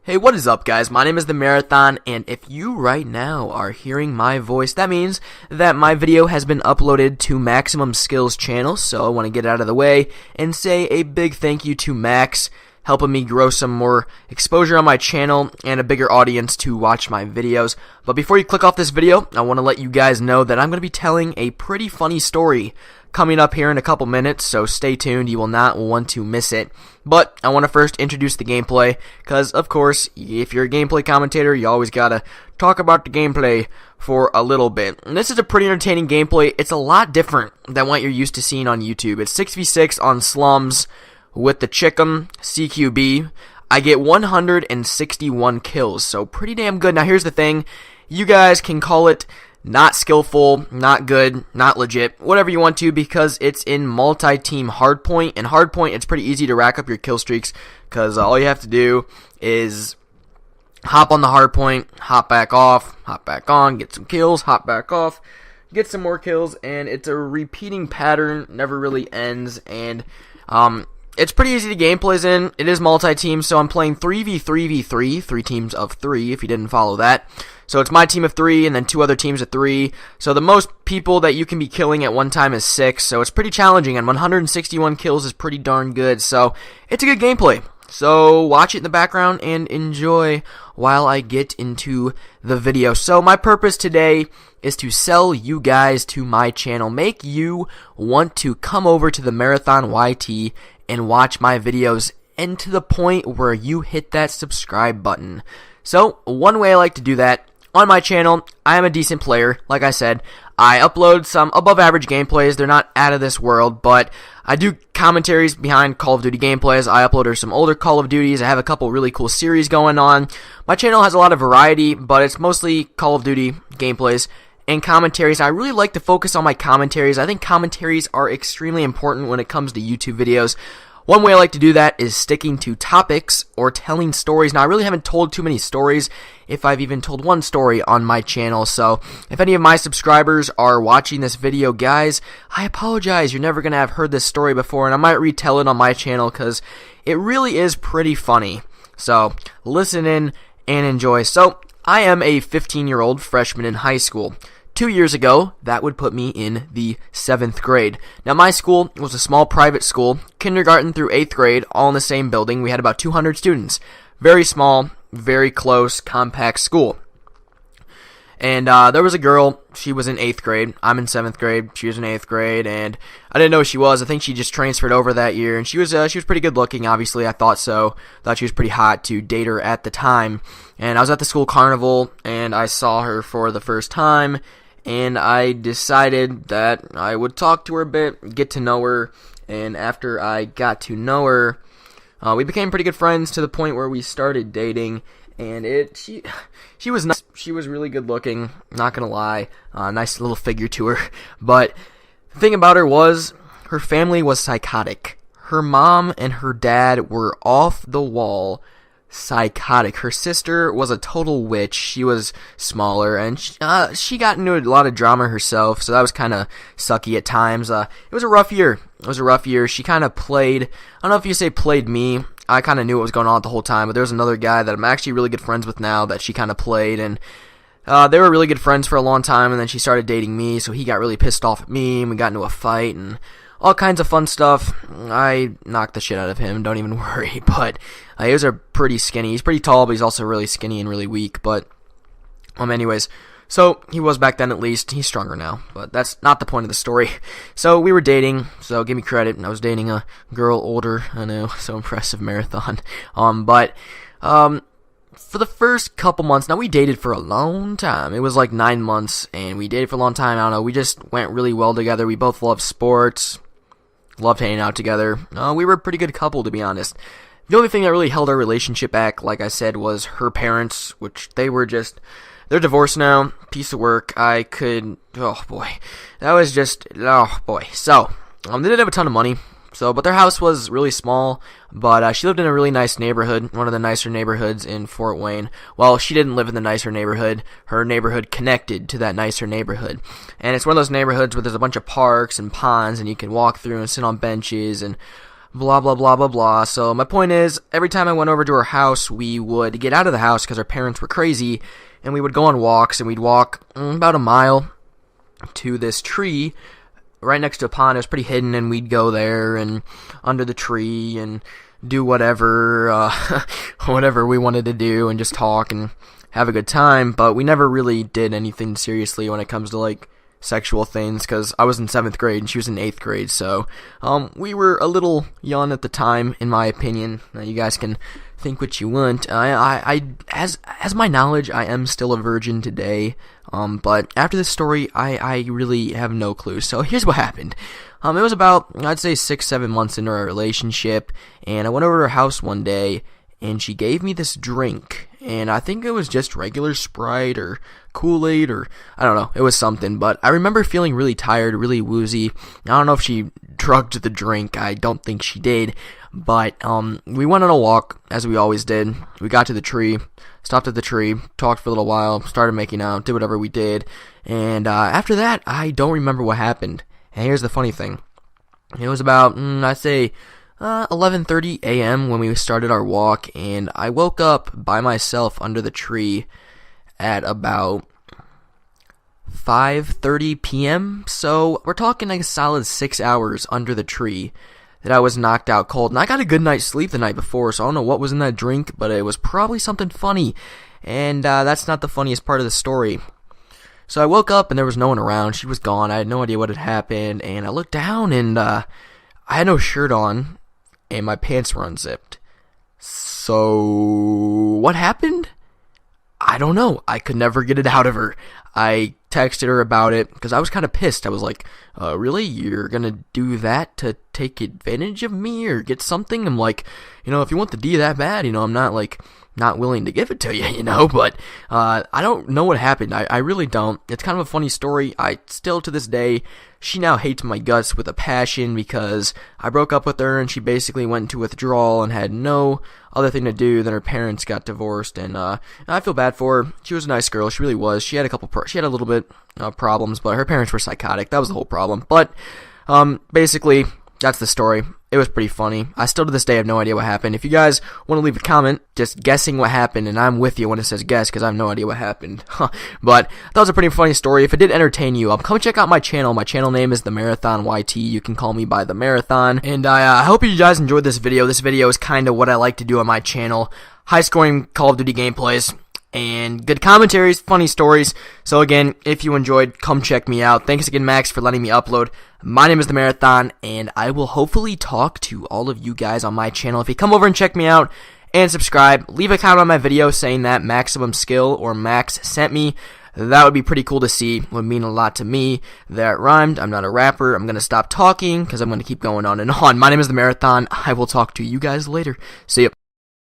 Hey, what is up, guys? My name is The Marathon, and if you right now are hearing my voice, that means that my video has been uploaded to Maximum Skills channel, so I want to get it out of the way and say a big thank you to Max, helping me grow some more exposure on my channel and a bigger audience to watch my videos. But before you click off this video, I want to let you guys know that I'm going to be telling a pretty funny story coming up here in a couple minutes, so stay tuned. You will not want to miss it. But I want to first introduce the gameplay, because of course, if you're a gameplay commentator, you always gotta talk about the gameplay for a little bit. And this is a pretty entertaining gameplay. It's a lot different than what you're used to seeing on YouTube. It's 6v6 on Slums with the Chicom CQB. I get 161 kills, so pretty damn good. Now here's the thing, you guys can call it not skillful, not good, not legit, whatever you want to, because it's in multi-team hardpoint, and hardpoint, it's pretty easy to rack up your kill streaks, because all you have to do is hop on the hardpoint, hop back off, hop back on, get some kills, hop back off, get some more kills, and it's a repeating pattern, never really ends, and it's pretty easy to gameplays in. It is multi-team, so I'm playing 3v3v3, 3 teams of 3, if you didn't follow that. So it's my team of 3, and then 2 other teams of 3. So the most people that you can be killing at one time is 6, so it's pretty challenging, and 161 kills is pretty darn good, so it's a good gameplay. So watch it in the background and enjoy while I get into the video. So my purpose today is to sell you guys to my channel, make you want to come over to the Marathon YT and watch my videos, and to the point where you hit that subscribe button. So one way I like to do that, on my channel, I am a decent player. Like I said, I upload some above average gameplays. They're not out of this world, but I do commentaries behind Call of Duty gameplays. I upload some older Call of Duties. I have a couple really cool series going on. My channel has a lot of variety, but it's mostly Call of Duty gameplays and commentaries. I really like to focus on my commentaries. I think commentaries are extremely important when it comes to YouTube videos. One way I like to do that is sticking to topics or telling stories. Now, I really haven't told too many stories, if I've even told one story on my channel. So if any of my subscribers are watching this video, guys, I apologize. You're never going to have heard this story before, and I might retell it on my channel because it really is pretty funny. So listen in and enjoy. So I am a 15-year-old freshman in high school. 2 years ago, that would put me in the 7th grade. Now, my school was a small private school, kindergarten through 8th grade, all in the same building. We had about 200 students. Very small, very close, compact school. And there was a girl, she was in 8th grade. I'm in 7th grade, she was in 8th grade, and I didn't know who she was. I think she just transferred over that year, and she was pretty good looking, obviously. I thought so. Thought she was pretty hot to date her at the time. And I was at the school carnival, and I saw her for the first time, and I decided that I would talk to her a bit, get to know her, and after I got to know her, we became pretty good friends to the point where we started dating, and she was nice. She was really good looking, not gonna lie, nice little figure to her, but the thing about her was, her family was psychotic. Her mom and her dad were off the wall psychotic. Her sister was a total witch. She was smaller, and she got into a lot of drama herself, so that was kind of sucky at times. It was a rough year. She kind of played, I don't know if you say played me. I kind of knew what was going on the whole time, but there was another guy that I'm actually really good friends with now that she kind of played, and they were really good friends for a long time, and then she started dating me, so he got really pissed off at me, and we got into a fight, and all kinds of fun stuff. I knocked the shit out of him, don't even worry, but he was pretty skinny. He's pretty tall, but he's also really skinny and really weak, but anyways, so he was back then at least. He's stronger now, but that's not the point of the story. So we were dating, so give me credit. I was dating a girl older, I know, so impressive, Marathon. For the first couple months, now we dated for a long time. It was like 9 months, and we dated for a long time. I don't know, we just went really well together. We both loved sports, loved hanging out together. We were a pretty good couple, to be honest. The only thing that really held our relationship back, like I said, was her parents, which they're divorced now, piece of work. Oh boy, So, they didn't have a ton of money, but their house was really small, but she lived in a really nice neighborhood, one of the nicer neighborhoods in Fort Wayne. Well, she didn't live in the nicer neighborhood. Her neighborhood connected to that nicer neighborhood. And it's one of those neighborhoods where there's a bunch of parks and ponds, and you can walk through and sit on benches and blah, blah, blah, blah, blah. So my point is, every time I went over to her house, we would get out of the house because our parents were crazy, and we would go on walks, and we'd walk about a mile to this tree right next to a pond. It was pretty hidden, and we'd go there and under the tree and do whatever whatever we wanted to do and just talk and have a good time. But we never really did anything seriously when it comes to like sexual things, because I was in 7th grade and she was in 8th grade, so we were a little young at the time, in my opinion. You guys can think what you want. As my knowledge, I am still a virgin today, but after this story, I really have no clue. So here's what happened. It was about, I'd say, 6-7 months into our relationship, and I went over to her house one day, and she gave me this drink, and I think it was just regular Sprite or Kool-Aid, or I don't know, it was something, but I remember feeling really tired, really woozy. I don't know if she drugged the drink, I don't think she did, but we went on a walk, as we always did. We got to the tree, stopped at the tree, talked for a little while, started making out, did whatever we did, and after that, I don't remember what happened. And here's the funny thing. It was about, I'd say, 11:30 a.m. when we started our walk, and I woke up by myself under the tree at about 5:30 p.m. So we're talking like a solid 6 hours under the tree that I was knocked out cold. And I got a good night's sleep the night before, so I don't know what was in that drink, but it was probably something funny. And that's not the funniest part of the story. So I woke up and there was no one around. She was gone. I had no idea what had happened. And I looked down and I had no shirt on and my pants were unzipped. So what happened? I don't know. I could never get it out of her. I texted her about it because I was kind of pissed. I was like, really? You're going to do that to take advantage of me or get something? I'm like, if you want the D that bad, I'm not like not willing to give it to you, but I don't know what happened. I really don't. It's kind of a funny story. I still, to this day, she now hates my guts with a passion because I broke up with her and she basically went into withdrawal and had no other thing to do than her parents got divorced, and I feel bad for her. She was a nice girl. She really was. She had a little bit problems, but her parents were psychotic. That was the whole problem. But basically, that's the story. It was pretty funny. I still to this day have no idea what happened. If you guys want to leave a comment just guessing what happened, and I'm with you when it says guess because I have no idea what happened. But that was a pretty funny story. If it did entertain you, come check out my channel. My channel name is The Marathon YT. You can call me by The Marathon. And I hope you guys enjoyed this video. This video is kind of what I like to do on my channel. High-scoring Call of Duty gameplays and good commentaries, funny stories. So again, if you enjoyed, come check me out. Thanks again, Max, for letting me upload. My name is The Marathon, and I will hopefully talk to all of you guys on my channel. If you come over and check me out and subscribe, leave a comment on my video saying that Maximum Skill or Max sent me. That would be pretty cool to see. It would mean a lot to me. That rhymed. I'm not a rapper. I'm going to stop talking because I'm going to keep going on and on. My name is The Marathon. I will talk to you guys later. See ya.